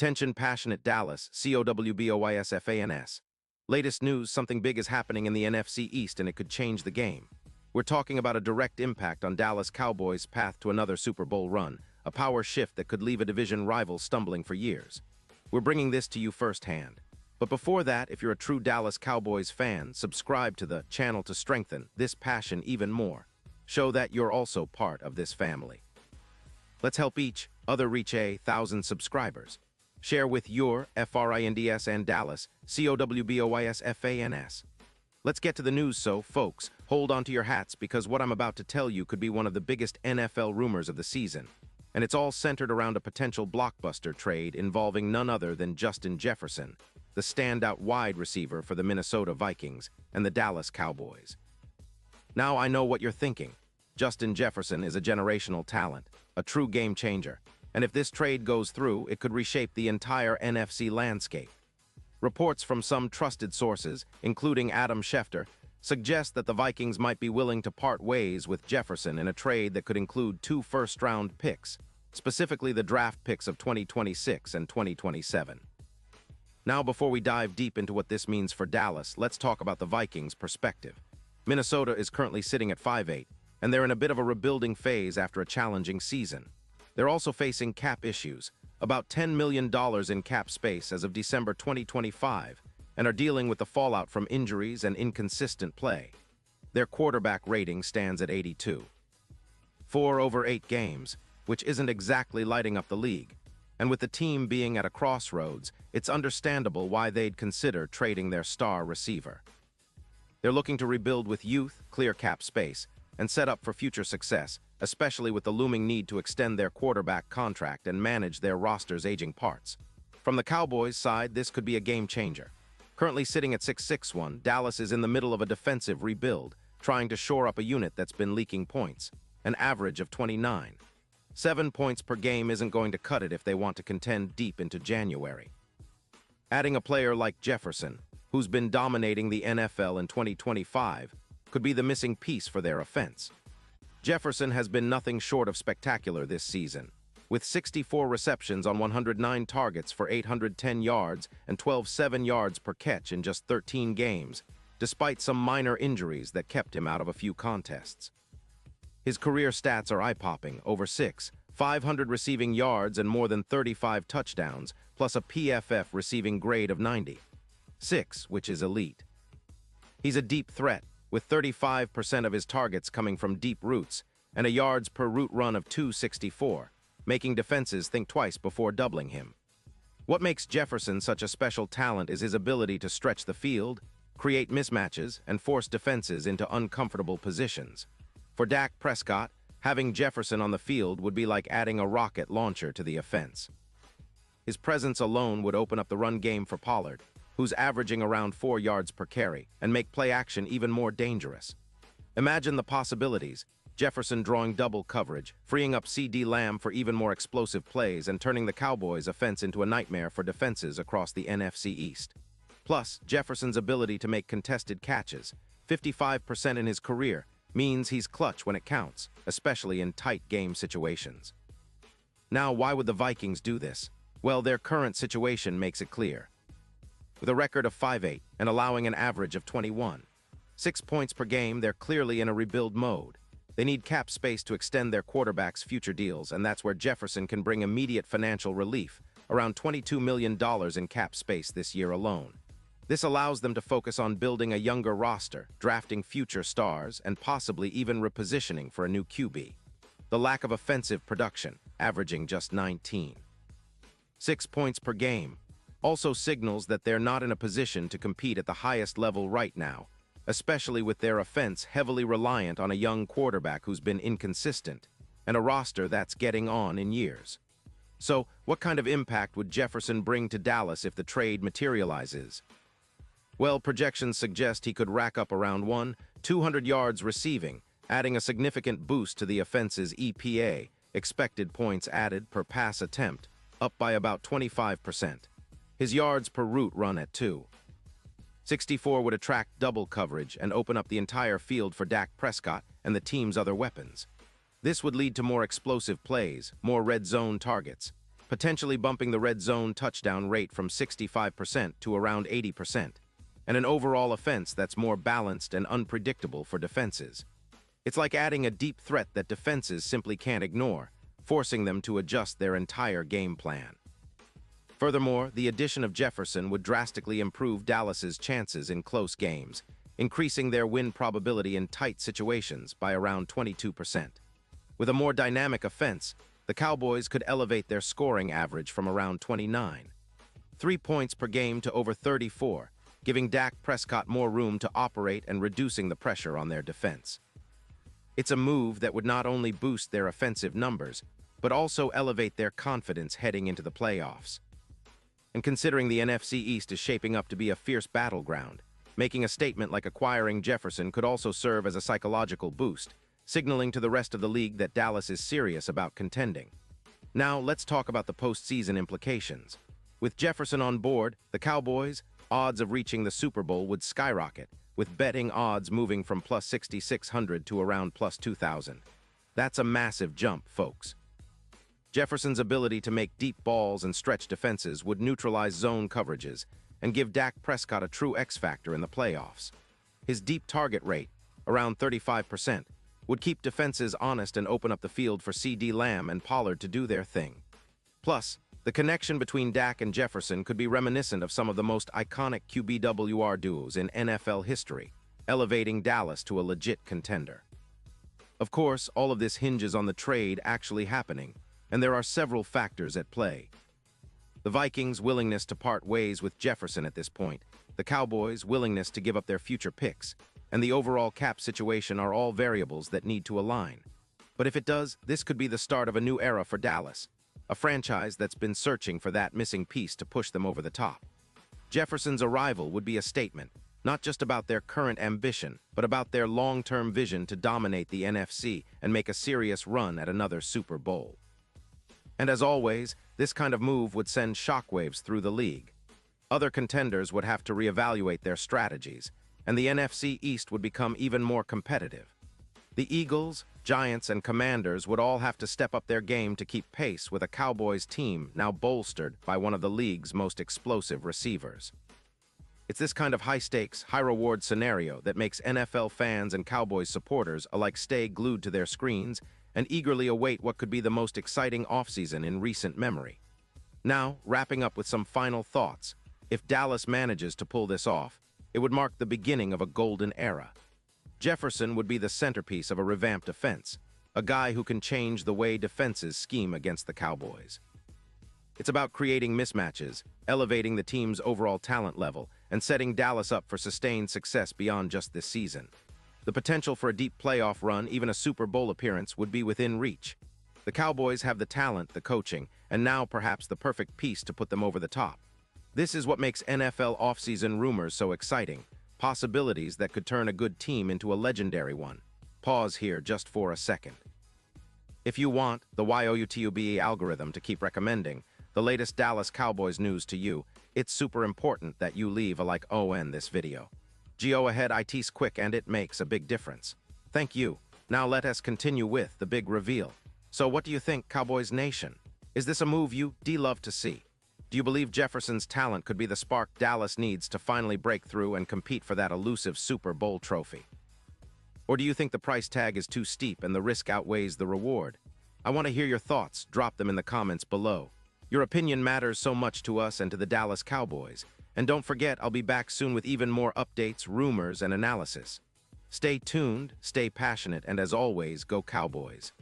Attention passionate Dallas, Cowboys. Latest news, something big is happening in the NFC East and it could change the game. We're talking about a direct impact on Dallas Cowboys' path to another Super Bowl run, a power shift that could leave a division rival stumbling for years. We're bringing this to you firsthand. But before that, if you're a true Dallas Cowboys fan, subscribe to the channel to strengthen this passion even more. Show that you're also part of this family. Let's help each other reach 1,000 subscribers. Share with your FRINDS and Dallas, COWBOYSFANS. Let's get to the news, so, folks, hold on to your hats because what I'm about to tell you could be one of the biggest NFL rumors of the season. And it's all centered around a potential blockbuster trade involving none other than Justin Jefferson, the standout wide receiver for the Minnesota Vikings and the Dallas Cowboys. Now I know what you're thinking. Justin Jefferson is a generational talent, a true game changer. And if this trade goes through, it could reshape the entire NFC landscape. Reports from some trusted sources, including Adam Schefter, suggest that the Vikings might be willing to part ways with Jefferson in a trade that could include 2 first-round picks, specifically the draft picks of 2026 and 2027. Now, before we dive deep into what this means for Dallas, let's talk about the Vikings' perspective. Minnesota is currently sitting at 5-8, and they're in a bit of a rebuilding phase after a challenging season. They're also facing cap issues, about $10 million in cap space as of December 2025, and are dealing with the fallout from injuries and inconsistent play. Their quarterback rating stands at 82. 4 over 8 games, which isn't exactly lighting up the league. And with the team being at a crossroads, it's understandable why they'd consider trading their star receiver. They're looking to rebuild with youth, clear cap space, and set up for future success, especially with the looming need to extend their quarterback contract and manage their roster's aging parts. From the Cowboys' side, this could be a game changer. Currently sitting at 6-6-1, Dallas is in the middle of a defensive rebuild, trying to shore up a unit that's been leaking points, an average of 29. 7 points per game isn't going to cut it if they want to contend deep into January. Adding a player like Jefferson, who's been dominating the NFL in 2025, could be the missing piece for their offense. Jefferson has been nothing short of spectacular this season, with 64 receptions on 109 targets for 810 yards and 12 7-yards per catch in just 13 games, despite some minor injuries that kept him out of a few contests. His career stats are eye-popping: over 500 receiving yards and more than 35 touchdowns, plus a PFF receiving grade of 96, which is elite. He's a deep threat, with 35% of his targets coming from deep routes and a yards per route run of 264, making defenses think twice before doubling him. What makes Jefferson such a special talent is his ability to stretch the field, create mismatches, and force defenses into uncomfortable positions. For Dak Prescott, having Jefferson on the field would be like adding a rocket launcher to the offense. His presence alone would open up the run game for Pollard, who's averaging around 4 yards per carry, and make play action even more dangerous. Imagine the possibilities: Jefferson drawing double coverage, freeing up CeeDee Lamb for even more explosive plays, and turning the Cowboys' offense into a nightmare for defenses across the NFC East. Plus, Jefferson's ability to make contested catches, 55% in his career, means he's clutch when it counts, especially in tight game situations. Now, why would the Vikings do this? Well, their current situation makes it clear. With a record of 5-8 and allowing an average of 6 points per game, they're clearly in a rebuild mode. They need cap space to extend their quarterback's future deals, and that's where Jefferson can bring immediate financial relief, around $22 million in cap space this year alone. This allows them to focus on building a younger roster, drafting future stars, and possibly even repositioning for a new QB. The lack of offensive production, averaging just 6 points per game, also signals that they're not in a position to compete at the highest level right now, especially with their offense heavily reliant on a young quarterback who's been inconsistent, and a roster that's getting on in years. So, what kind of impact would Jefferson bring to Dallas if the trade materializes? Well, projections suggest he could rack up around 200 yards receiving, adding a significant boost to the offense's EPA, expected points added per pass attempt, up by about 25%. His yards per route run at 264 would attract double coverage and open up the entire field for Dak Prescott and the team's other weapons. This would lead to more explosive plays, more red zone targets, potentially bumping the red zone touchdown rate from 65% to around 80%, and an overall offense that's more balanced and unpredictable for defenses. It's like adding a deep threat that defenses simply can't ignore, forcing them to adjust their entire game plan. Furthermore, the addition of Jefferson would drastically improve Dallas's chances in close games, increasing their win probability in tight situations by around 22%. With a more dynamic offense, the Cowboys could elevate their scoring average from around 3 points per game to over 34, giving Dak Prescott more room to operate and reducing the pressure on their defense. It's a move that would not only boost their offensive numbers, but also elevate their confidence heading into the playoffs. And considering the NFC East is shaping up to be a fierce battleground, making a statement like acquiring Jefferson could also serve as a psychological boost, signaling to the rest of the league that Dallas is serious about contending. Now, let's talk about the postseason implications. With Jefferson on board, the Cowboys' odds of reaching the Super Bowl would skyrocket, with betting odds moving from plus 6,600 to around plus 2,000. That's a massive jump, folks. Jefferson's ability to make deep balls and stretch defenses would neutralize zone coverages and give Dak Prescott a true X-factor in the playoffs. His deep target rate, around 35%, would keep defenses honest and open up the field for CeeDee Lamb and Pollard to do their thing. Plus, the connection between Dak and Jefferson could be reminiscent of some of the most iconic QBWR duos in NFL history, elevating Dallas to a legit contender. Of course, all of this hinges on the trade actually happening, and there are several factors at play. The Vikings' willingness to part ways with Jefferson at this point, the Cowboys' willingness to give up their future picks, and the overall cap situation are all variables that need to align. But if it does, this could be the start of a new era for Dallas, a franchise that's been searching for that missing piece to push them over the top. Jefferson's arrival would be a statement, not just about their current ambition, but about their long-term vision to dominate the NFC and make a serious run at another Super Bowl. And as always, this kind of move would send shockwaves through the league. Other contenders would have to reevaluate their strategies, and the NFC East would become even more competitive. The Eagles, Giants, and Commanders would all have to step up their game to keep pace with a Cowboys team now bolstered by one of the league's most explosive receivers. It's this kind of high-stakes, high-reward scenario that makes NFL fans and Cowboys supporters alike stay glued to their screens and eagerly await what could be the most exciting offseason in recent memory. Now, wrapping up with some final thoughts, if Dallas manages to pull this off, it would mark the beginning of a golden era. Jefferson would be the centerpiece of a revamped offense, a guy who can change the way defenses scheme against the Cowboys. It's about creating mismatches, elevating the team's overall talent level, and setting Dallas up for sustained success beyond just this season. The potential for a deep playoff run, even a Super Bowl appearance, would be within reach. The Cowboys have the talent, the coaching, and now perhaps the perfect piece to put them over the top. This is what makes NFL offseason rumors so exciting, possibilities that could turn a good team into a legendary one. Pause here just for a second. If you want the YOUTUBE algorithm to keep recommending the latest Dallas Cowboys news to you, it's super important that you leave a like on this video. Go ahead, it's quick and it makes a big difference. Thank you. Now let us continue with the big reveal. So what do you think, Cowboys Nation? Is this a move you'd love to see? Do you believe Jefferson's talent could be the spark Dallas needs to finally break through and compete for that elusive Super Bowl trophy? Or do you think the price tag is too steep and the risk outweighs the reward? I want to hear your thoughts. Drop them in the comments below. Your opinion matters so much to us and to the Dallas Cowboys. And don't forget, I'll be back soon with even more updates, rumors, and analysis. Stay tuned, stay passionate, and as always, go Cowboys.